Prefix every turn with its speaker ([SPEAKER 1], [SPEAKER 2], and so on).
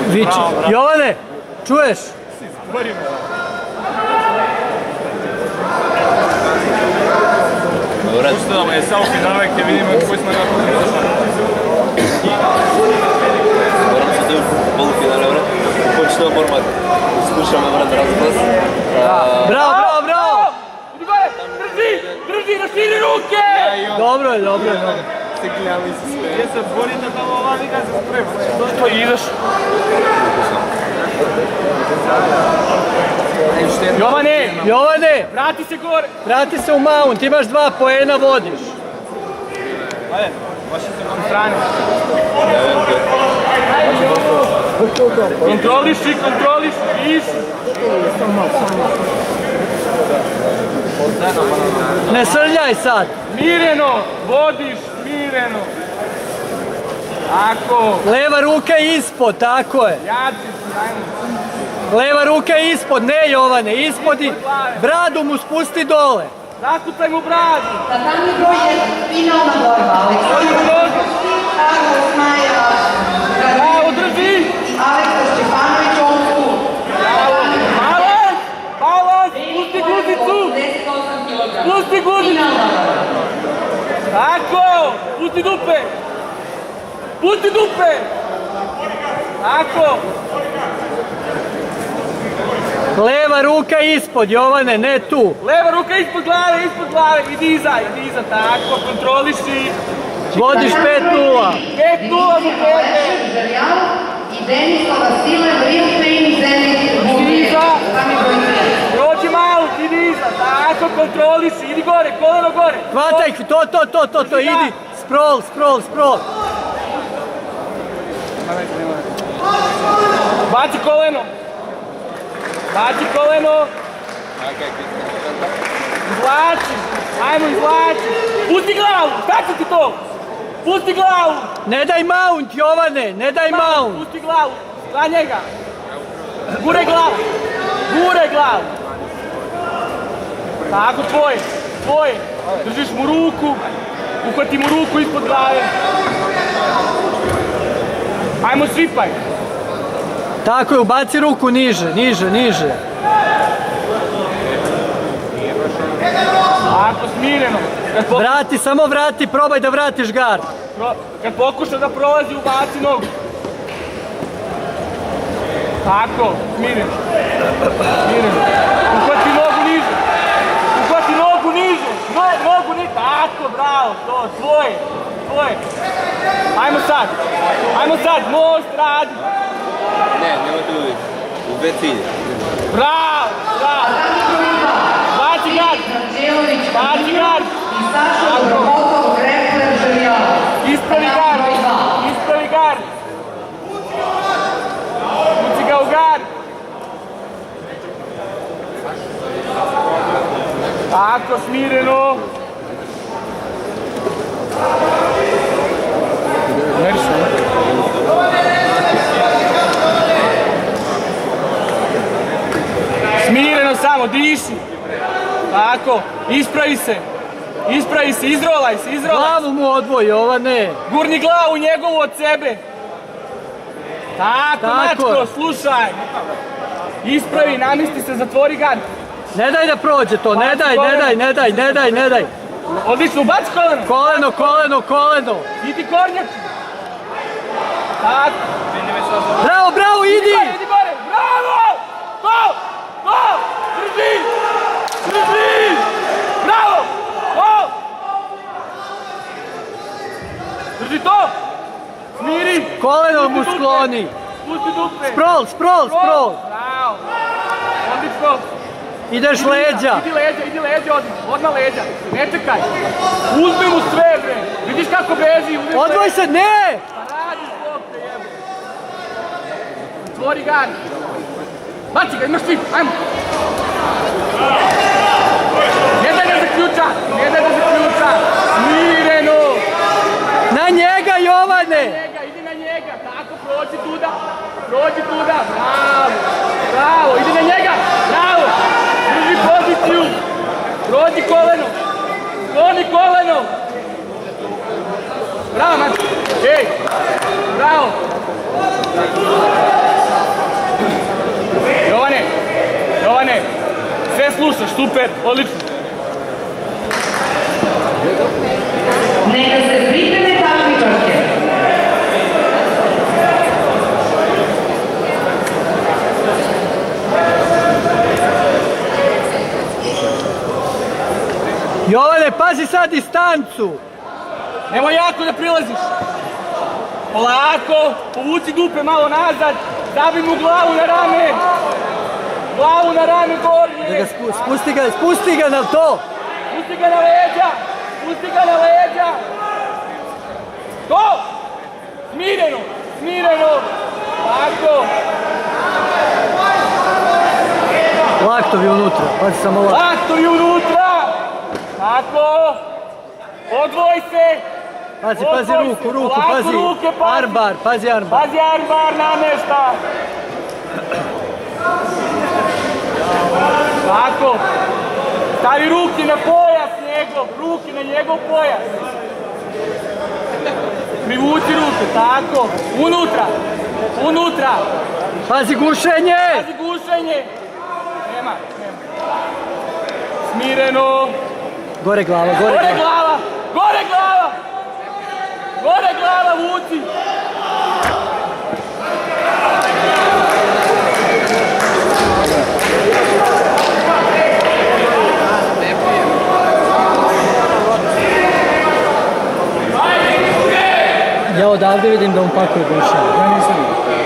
[SPEAKER 1] Viči. Jovane, čuješ?
[SPEAKER 2] Puštamo je samo finale gdje vidimo koji smo napravili.
[SPEAKER 3] Moram se da polufinale, vrat. Počnemo moramo skušamo, vrat, razglas.
[SPEAKER 1] Bravo, bravo, bravo!
[SPEAKER 2] Idi gore, drži, raširi ruke!
[SPEAKER 1] Dobro je, dobro je.
[SPEAKER 2] Signali se sve. Gdje se borite tamo ova liga se sprema. Što ideš?
[SPEAKER 1] Jovane,
[SPEAKER 2] Vrati se gore!
[SPEAKER 1] vrati se u mount, imaš 2 poena, vodiš.
[SPEAKER 2] Ajde, vaši se na strani. Kontroliši, viši.
[SPEAKER 1] Ne srljaj sad.
[SPEAKER 2] Mireno, vodiš, mireno. Tako.
[SPEAKER 1] Leva ruka ispod, tako je.
[SPEAKER 2] Jaci, ajmo.
[SPEAKER 1] Leva ruka ispod, ne Jovane, ispod i bradu mu spusti dole.
[SPEAKER 2] Zakucaj mu bradu.
[SPEAKER 4] Tatami broj 1, finalna borba. Aleksandar Kostić, Carlos Maja,
[SPEAKER 2] Bravo, drži.
[SPEAKER 4] Aleksa Stefanović, Olku.
[SPEAKER 2] Balans, pusti guzicu.
[SPEAKER 4] 58 kg.
[SPEAKER 2] Pusti guzicu.
[SPEAKER 4] Finalna borba.
[SPEAKER 2] Tako, pusti dupe. Pusti dupe. Tako.
[SPEAKER 1] Leva ruka ispod, Jovane, ne tu.
[SPEAKER 2] Leva ruka ispod glave, idi iza, tako, kontroliši.
[SPEAKER 1] Vodiš 5-0.
[SPEAKER 2] 5-0 mu pete.
[SPEAKER 4] Željal i Denisla Vasilev, Real Pain, Zenit, Bulgarija. Tatami broj 3.
[SPEAKER 2] Prođi malo, idi iza, tako, kontroliši, idi gore, koleno gore.
[SPEAKER 1] Hvataj, to, idi. Sprol.
[SPEAKER 2] Baci koleno. Izvlači. Pusti glavu, kako ti to? Pusti glavu.
[SPEAKER 1] Ne daj mount, Jovane, ne daj mount.
[SPEAKER 2] Pusti glavu, za njega. Gure glavu. Tako, tvoje. Držiš mu ruku, uhvati mu ruku ispod glave. Ajmo svipaj.
[SPEAKER 1] Tako je, ubaci ruku niže.
[SPEAKER 2] Tako, smireno.
[SPEAKER 1] Samo vrati, probaj da vratiš gard.
[SPEAKER 2] Kad pokuša da prolazi, ubaci nogu. Tako, smireno. Uhvati nogu niže. Tako, bravo, to, tvoje. Ajmo sad, most radi.
[SPEAKER 3] Ne, nema tu uvijek. U dve cilje.
[SPEAKER 2] Bravo. Baci gard.
[SPEAKER 4] I Saša Dobrokotov, Grepler, Željal.
[SPEAKER 2] Ispravi gard. Uci ga u gard. Tako, smireno. Smireno samo, diši. Tako, ispravi se, izrolaj se.
[SPEAKER 1] Glavu mu odvoj, Jovane.
[SPEAKER 2] Gurni glavu njegovu od sebe. Tako, mačko, slušaj. Ispravi, namesti se, zatvori gard.
[SPEAKER 1] Ne daj da prođe to, ne daj.
[SPEAKER 2] Odlično, ubaci koleno.
[SPEAKER 1] Koleno.
[SPEAKER 2] Idi kornjači. Tako.
[SPEAKER 1] Bravo, idi.
[SPEAKER 2] Idi gore, bravo! To! Drži! Bravo! To! Drži to! Smiri!
[SPEAKER 1] Koleno mu skloni.
[SPEAKER 2] Pusti dupe!
[SPEAKER 1] Sprol.
[SPEAKER 2] Bravo! Odlično!
[SPEAKER 1] Ideš leđa.
[SPEAKER 2] Idi leđa, odmah leđa. Ne čekaj. Uzmi mu sve, bre. Vidiš kako beži.
[SPEAKER 1] Odvoj se, ne!
[SPEAKER 2] Pa radi zbog te, jebo. Otvori gard. Baci ga, imaš svi, ajmo. Ne daj da zaključa. Smireno.
[SPEAKER 1] Na njega, Jovane!
[SPEAKER 2] Idi na njega, tako, prođi tuda. Bravo, idi na njega. Bravo. Drži poziciju. Prođi koleno. Skloni koleno. Bravo, Mati. Ej. Bravo. puštaš, super, odlično.
[SPEAKER 4] Neka se pripreme takmičarke.
[SPEAKER 1] Jovane, pazi sad distancu.
[SPEAKER 2] Nemoj jako da prilaziš. Polako, povuci dupe malo nazad, stavi mu glavu na rame. Glavu na rame
[SPEAKER 1] Da
[SPEAKER 2] gornje.
[SPEAKER 1] ga spusti ga na to.
[SPEAKER 2] Pusti ga na leđa! Pusti ga na leđa! To! Smireno! Smireno! Tako!
[SPEAKER 1] Laktovi unutra, pazi samo lak.
[SPEAKER 2] Laktovi unutra! Tako! Odvoj se!
[SPEAKER 1] Pazi
[SPEAKER 2] Odvoj
[SPEAKER 1] ruku,
[SPEAKER 2] se.
[SPEAKER 1] ruku,
[SPEAKER 2] Polako
[SPEAKER 1] pazi.
[SPEAKER 2] ruke, pazi.
[SPEAKER 1] Armbar, pazi armbar.
[SPEAKER 2] Pazi armbar namešta! Tako! Stavi ruke na pojas njegov, ruke na njegov pojas. Privuci ruke, tako. Unutra, unutra.
[SPEAKER 1] Pazi gušenje!
[SPEAKER 2] Pazi gušenje. Nema. Smireno.
[SPEAKER 1] Gore glava, gore
[SPEAKER 2] Gore
[SPEAKER 1] glava.
[SPEAKER 2] glava, gore glava. Gore glava, vuci.
[SPEAKER 1] Ja odavde vidim da on pakuje gušenje. Ja nisam vidio.